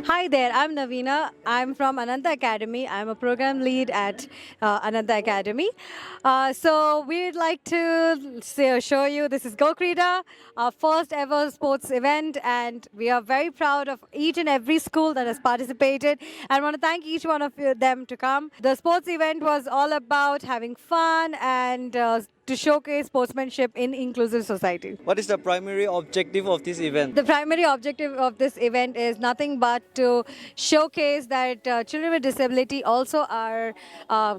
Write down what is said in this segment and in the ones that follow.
Hi there, I'm Navina. I'm from Ananta Academy. I'm a program lead at Ananta Academy. So we'd like to show you this is Go Krida, our first ever sports event, and we are very proud of each and every school that has participated. I want to thank each one of them to come. The sports event was all about having fun and to showcase sportsmanship in inclusive society. What is the primary objective of this event? The primary objective of this event is nothing but to showcase that children with disability also are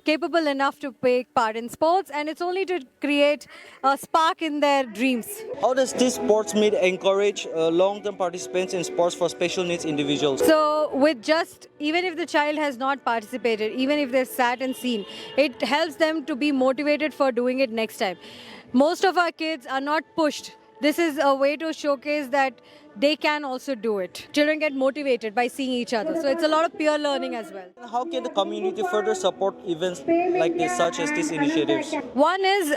capable enough to take part in sports, and it's only to create a spark in their dreams. How does this sports meet encourage long-term participants in sports for special needs individuals? So, with just even if the child has not participated, even if they've sat and seen, it helps them to be motivated for doing it next time. Most of our kids are not pushed. This is a way to showcase that they can also do it. Children get motivated by seeing each other. So it's a lot of peer learning as well. How can the community further support events like this, such as these initiatives? One is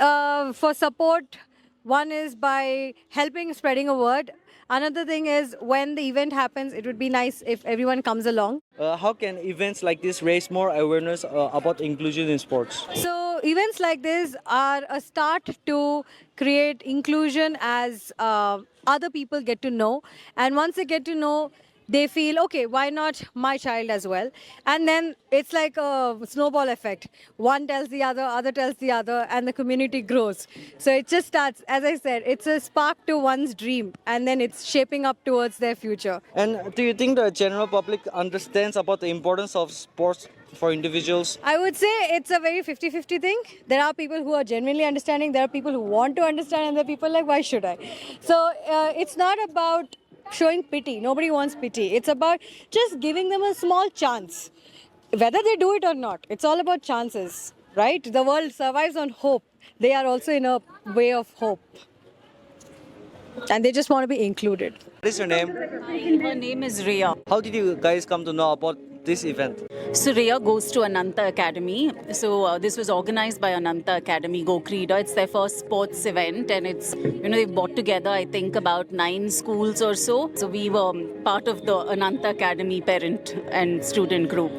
for support. One is by helping spreading a word. Another thing is when the event happens, it would be nice if everyone comes along. How can events like this raise more awareness about inclusion in sports? So events like this are a start to create inclusion as other people get to know. And once they get to know, they feel, okay, why not my child as well? And then it's like a snowball effect. One tells the other tells the other, and the community grows. So it just starts, as I said, it's a spark to one's dream, and then it's shaping up towards their future. And do you think the general public understands about the importance of sports for individuals? I would say it's a very 50-50 thing. There are people who are genuinely understanding, there are people who want to understand, and there are people like, why should I? So it's not about showing pity. Nobody wants pity. It's about just giving them a small chance. Whether they do it or not, it's all about chances, right? The world survives on hope. They are also in a way of hope. And they just want to be included. What is your name? Her name is Rhea. How did you guys come to know about this event? So Rhea goes to Ananta Academy. So this was organized by Ananta Academy, Go Krida. It's their first sports event, and it's, they've brought together, I think, about 9 schools or so. So we were part of the Ananta Academy parent and student group.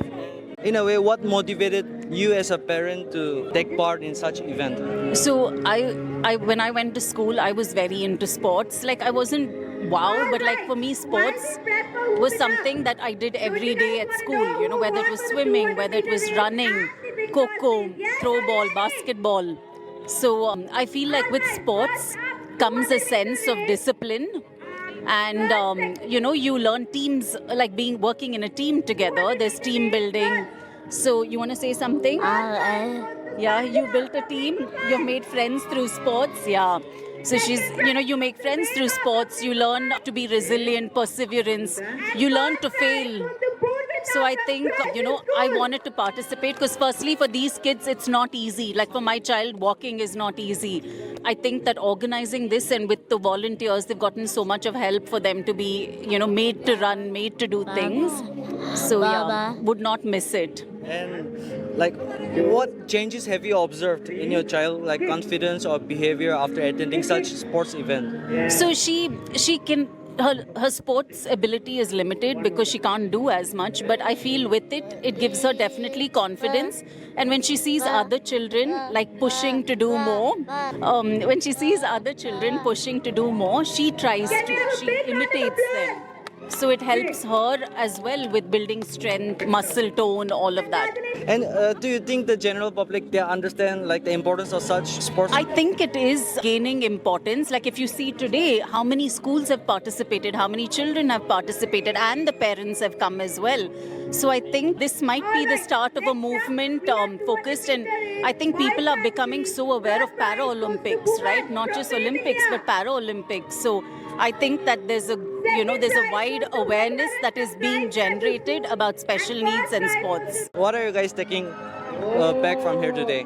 In a way, what motivated you as a parent to take part in such event? So I when I went to school, I was very into sports. Like I wasn't wow, but like for me, sports was something that I did every day at school. Whether it was swimming, whether it was running, kho-kho, throw ball, basketball. So I feel like with sports comes a sense of discipline. And you learn teams, like working in a team together. There's team building. So you want to say something? Yeah, you built a team. You've made friends through sports. Yeah. So you make friends through sports. You learn to be resilient, perseverance. You learn to fail. So I think, I wanted to participate because firstly for these kids, it's not easy. Like for my child, walking is not easy. I think that organizing this and with the volunteers, they've gotten so much of help for them to be, made to run, made to do things. So yeah, would not miss it. And like, what changes have you observed in your child, like confidence or behavior after attending such sports event? So she can. Her sports ability is limited because she can't do as much, but I feel with it gives her definitely confidence. And when she sees other children like pushing to do more, she tries to, she imitates them. So it helps her as well with building strength, muscle tone, all of that. And do you think the general public, they understand like the importance of such sports? I think it is gaining importance. Like if you see today, how many schools have participated, how many children have participated, and the parents have come as well. So I think this might be the start of a movement focused, and I think people are becoming so aware of Paralympics, right? Not just Olympics, but Paralympics. So I think that there's a wide awareness that is being generated about special needs and sports. What are you guys taking back from here today?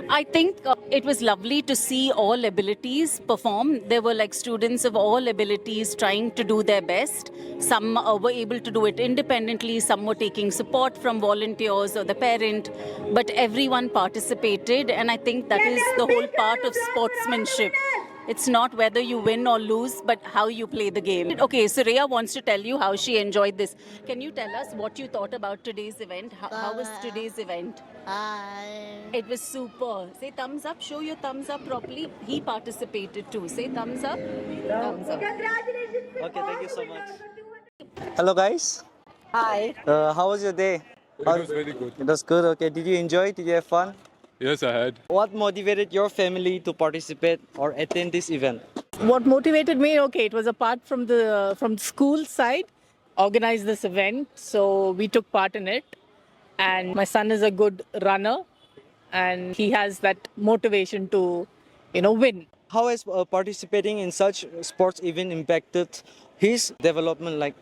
I think it was lovely to see all abilities perform. There were like students of all abilities trying to do their best. Some were able to do it independently, some were taking support from volunteers or the parent, but everyone participated, and I think that is the whole part of sportsmanship. It's not whether you win or lose, but how you play the game. Okay, so Rhea wants to tell you how she enjoyed this. Can you tell us what you thought about today's event? How was today's event? It was super. Say thumbs up. Show your thumbs up properly. He participated too. Say thumbs up. Thumbs up. Okay, thank you so much. Hello, guys. Hi. How was your day? It was very good. It was good. Okay. Did you enjoy? Did you have fun? Yes, I had. What motivated your family to participate or attend this event? What motivated me? Okay, it was apart from the school side, organized this event, so we took part in it. And my son is a good runner, and he has that motivation to, win. How has participating in such sports event impacted his development, like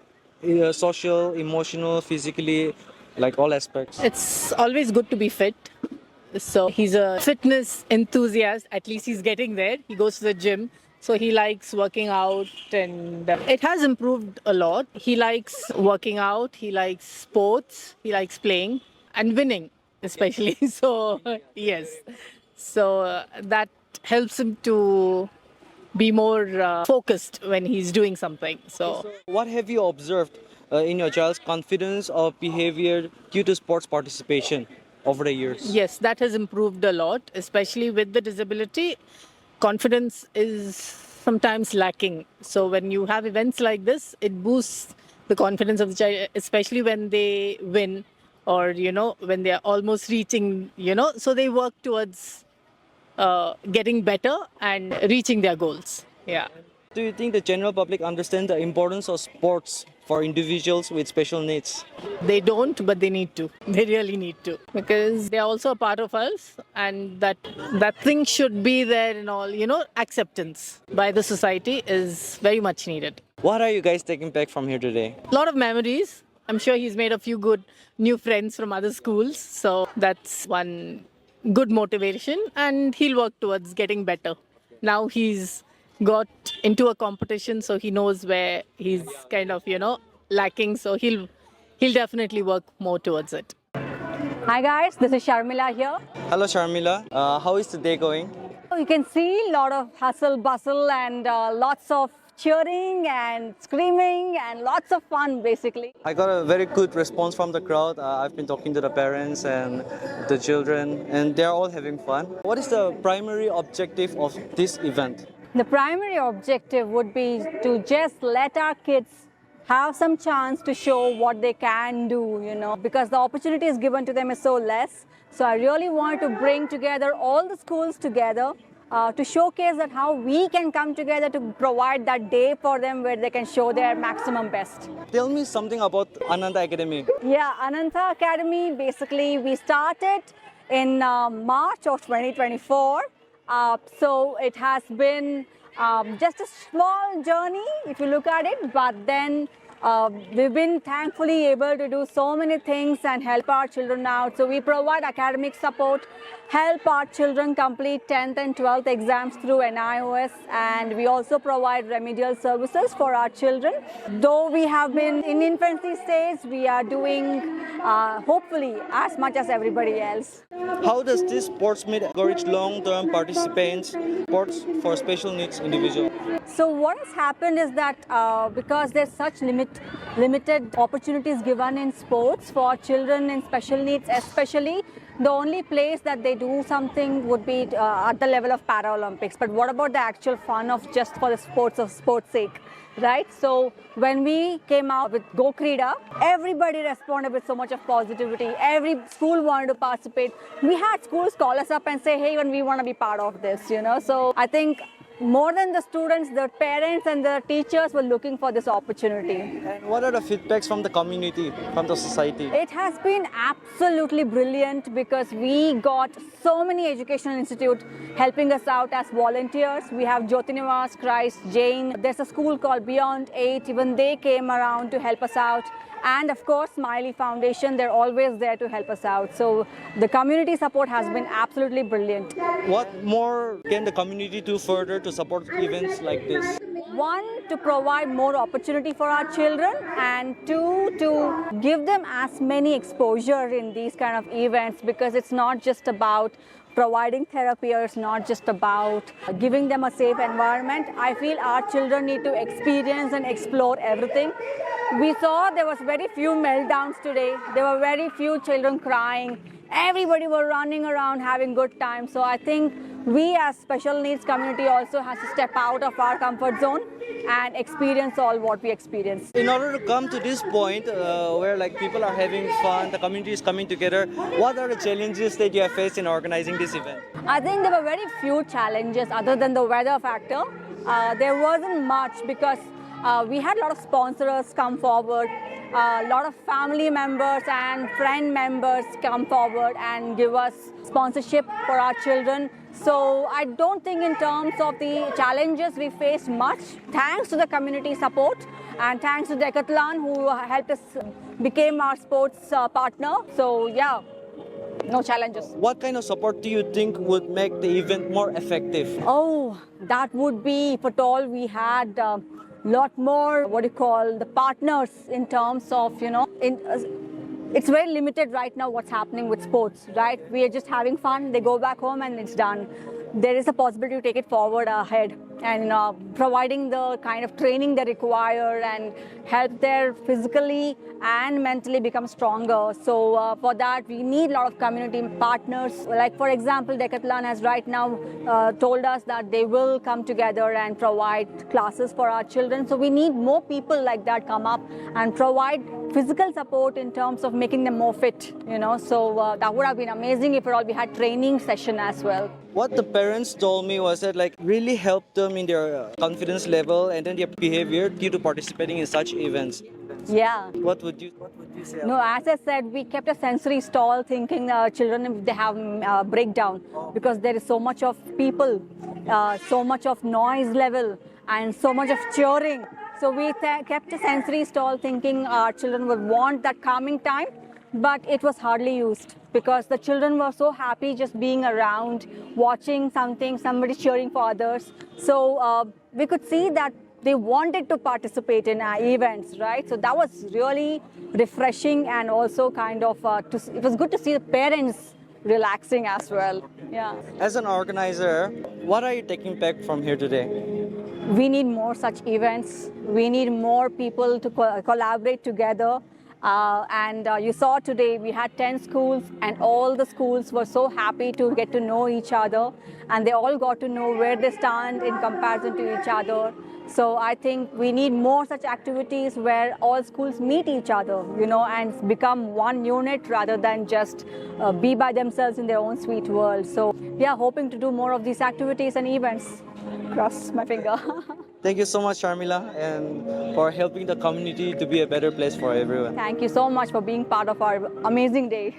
social, emotional, physically, like all aspects? It's always good to be fit. So he's a fitness enthusiast. At least he's getting there. He goes to the gym. So he likes working out, and it has improved a lot. He likes working out. He likes sports. He likes playing and winning, especially. So, yes. So that helps him to be more focused when he's doing something. So, What have you observed in your child's confidence or behavior due to sports participation over the years? yes, that has improved a lot, especially with the disability. Confidence is sometimes lacking. So when you have events like this, it boosts the confidence of the child, especially when they win or, when they are almost reaching, so they work towards getting better and reaching their goals. Yeah. Do you think the general public understand the importance of sports for individuals with special needs? They don't, but they need to. They really need to, because they are also a part of us, and that thing should be there in all. Acceptance by the society is very much needed. What are you guys taking back from here today? A lot of memories. I'm sure he's made a few good new friends from other schools, so that's one good motivation, and he'll work towards getting better. Now he's got into a competition, so he knows where he's kind of, lacking, so he'll definitely work more towards it. Hi guys, this is Sharmila here. Hello, Sharmila. How is the day going? You can see a lot of hustle, bustle, and lots of cheering and screaming and lots of fun basically. I got a very good response from the crowd. I've been talking to the parents and the children, and they're all having fun. What is the primary objective of this event? The primary objective would be to just let our kids have some chance to show what they can do, because the opportunities given to them is so less. So I really want to bring together all the schools together to showcase that how we can come together to provide that day for them where they can show their maximum best. Tell me something about Ananta Academy. Yeah, Ananta Academy, basically we started in March of 2024. So it has been just a small journey if you look at it, but then we've been thankfully able to do so many things and help our children out. So we provide academic support, help our children complete 10th and 12th exams through NIOS, and we also provide remedial services for our children. Though we have been in infancy stage, we are doing hopefully as much as everybody else. How does this sports meet encourage long-term participants sports for special needs individuals? So what has happened is that because there's such limited opportunities given in sports for children in special needs, especially, the only place that they do something would be at the level of Paralympics. But what about the actual fun of just for the sports sake, right? So when we came out with Go Krida, everybody responded with so much of positivity. Every school wanted to participate. We had schools call us up and say, hey, when we want to be part of this, So I think more than the students, the parents and the teachers were looking for this opportunity. And what are the feedbacks from the community, from the society? It has been absolutely brilliant because we got so many educational institutes helping us out as volunteers. We have Jyotinivas, Christ, Jain. There's a school called Beyond 8. Even they came around to help us out. And of course, Smiley Foundation, they're always there to help us out. So the community support has been absolutely brilliant. What more can the community do further to support events like this? One, to provide more opportunity for our children, and two, to give them as many exposure in these kind of events, because it's not just about providing therapy is not just about giving them a safe environment. I feel our children need to experience and explore everything. We saw there was very few meltdowns today. There were very few children crying. Everybody were running around having good time. So I think we as special needs community also has to step out of our comfort zone and experience all what we experience. In order to come to this point where like people are having fun, the community is coming together, what are the challenges that you have faced in organizing this event? I think there were very few challenges other than the weather factor. There wasn't much because we had a lot of sponsors come forward. A lot of family members and friend members come forward and give us sponsorship for our children. So I don't think in terms of the challenges we faced much, thanks to the community support and thanks to Decathlon who helped us became our sports partner. So yeah, no challenges. What kind of support do you think would make the event more effective? Oh, that would be, if at all we had lot more, the partners in terms of, it's very limited right now what's happening with sports, right? We are just having fun, they go back home and it's done. There is a possibility to take it forward ahead and providing the kind of training they require and help them physically and mentally become stronger. So for that, we need a lot of community partners. Like for example, Decathlon has right now told us that they will come together and provide classes for our children. So we need more people like that come up and provide physical support in terms of making them more fit, So that would have been amazing if we had training session as well. What the parents told me was that like really helped them in their confidence level and then their behavior due to participating in such events. Yeah. What would you say? No, as I said, we kept a sensory stall thinking children, if they have breakdown, because there is so much of people, so much of noise level and so much of cheering. So we kept a sensory stall thinking our children would want that calming time, but it was hardly used because the children were so happy just being around, watching something, somebody cheering for others. So we could see that they wanted to participate in our events, right? So that was really refreshing and also kind of, it was good to see the parents relaxing as well. Yeah. As an organizer, what are you taking back from here today? We need more such events. We need more people to collaborate together. And you saw today we had 10 schools and all the schools were so happy to get to know each other and they all got to know where they stand in comparison to each other. So I think we need more such activities where all schools meet each other, and become one unit rather than just be by themselves in their own sweet world. So we are hoping to do more of these activities and events. Cross my finger. Thank you so much, Sharmila, and for helping the community to be a better place for everyone. Thank you so much for being part of our amazing day.